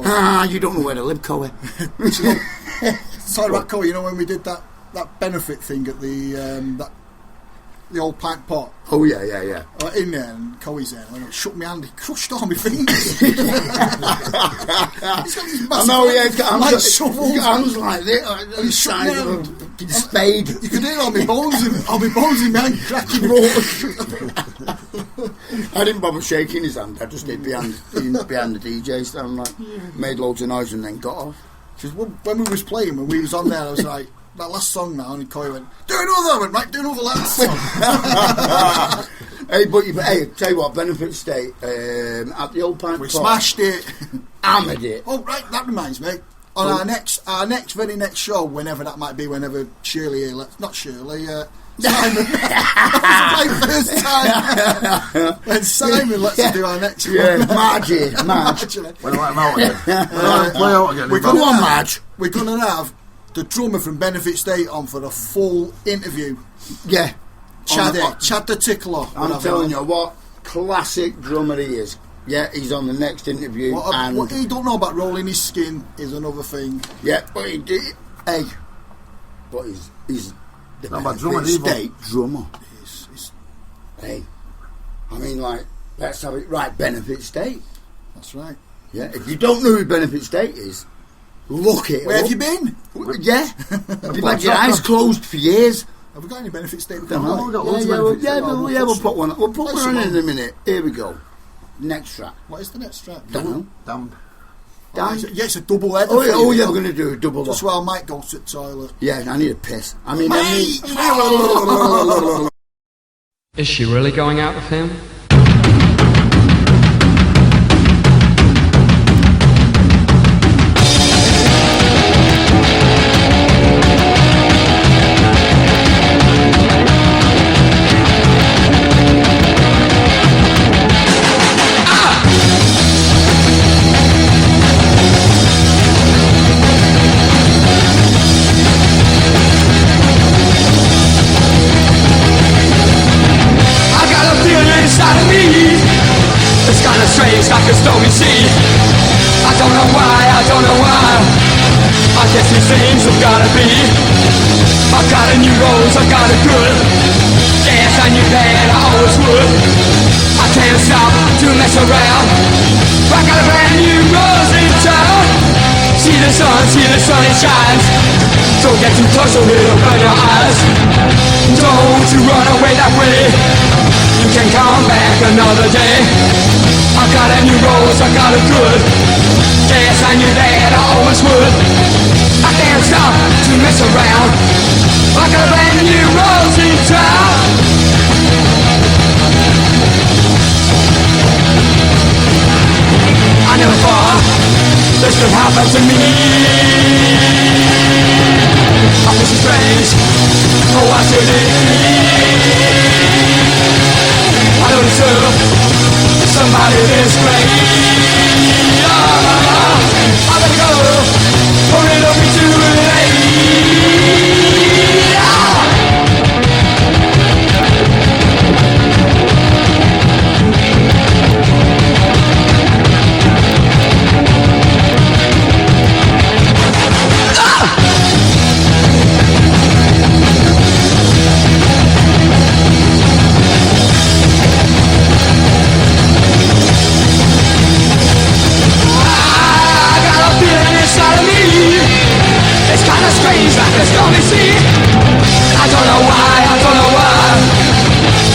You don't know where to live, Coe. Sorry about Coe, when we did that benefit thing at the old pint pot. Oh, yeah. In there, and Coe's there, and I shook my hand, he crushed all my fingers. He's got these massive hands like this, the size of a spade. You could hear all my bones in my hand cracking. I didn't bother shaking his hand, I just did behind the DJ stand, made loads of noise and then got off. Because when we was playing, when we was on there, I was like, that last song now, and Coy went, do another. I went, right, do another last song. Hey, tell you what, Benefit State, at the old pint pot. We smashed it. Hammered it. Oh, right, that reminds me. On our very next show, whenever that might be, whenever Shirley, not Shirley, Simon. That was my first time. When Simon lets us do our next one. Margie. We're out again. We're going to have the drummer from Benefit State on for a full interview. Yeah. Chad the Tickler. I'm telling you what, classic drummer he is. Yeah, he's on the next interview. What he don't know about rolling his skin is another thing. Yeah, but he did. Hey, but he's the Benefit State drummer. Hey, I mean, let's have it right. Benefit State. That's right. Yeah, if you don't know who Benefit State is, look it. Where have you been? Yeah, you've had your eyes closed for years. Have we got any Benefit State? We'll put one. We'll put one in a minute. Here we go. Next track. What is the next track? Don't know. Yeah, it's a double header. Oh yeah, we're going to do a double. Just while Mike goes to the toilet. Yeah, I need a piss. Is she really going out with him? Strange, like a stormy sea. I don't know why. I guess these things have gotta be. I've got a new rose, I've got a good. Yes, I knew that I always would. I can't stop to mess around. I got a brand new rose in town. See the sun, it shines. Don't get too close or it'll burn your eyes. Don't you run away that way. You can come back another day. I got a new rose, I got a good. Yes, I knew that I always would. I can't stop to mess around. I got a brand new rose in town. I never thought this could happen to me. I feel so strange. Oh, why should it be? I don't deserve somebody this great. I better go, or it'll be too late. Strange like a stormy sea. I don't know why.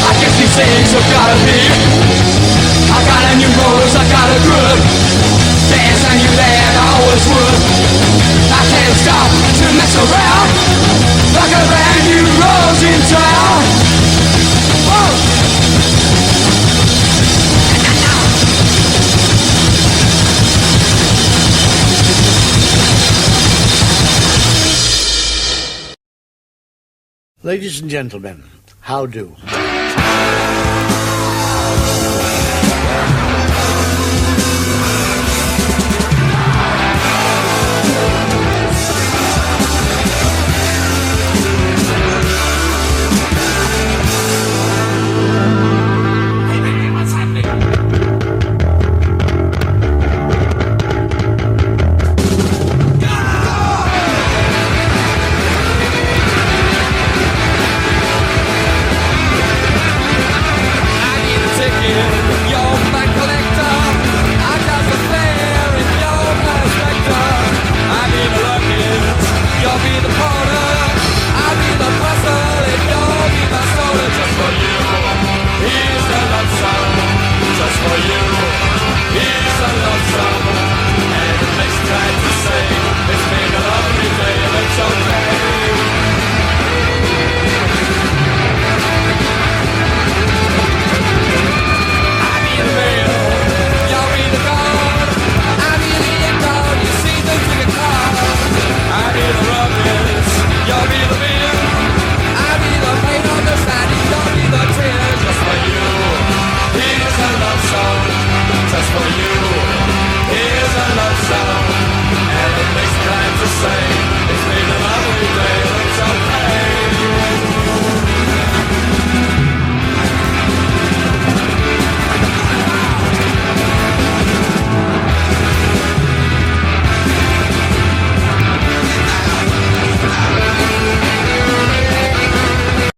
I guess these things have gotta be. I got a new rose, I got a good. Yes, I knew that I always would. I can't stop to mess around. I got a brand new rose in town. Whoa. Ladies and gentlemen, how do?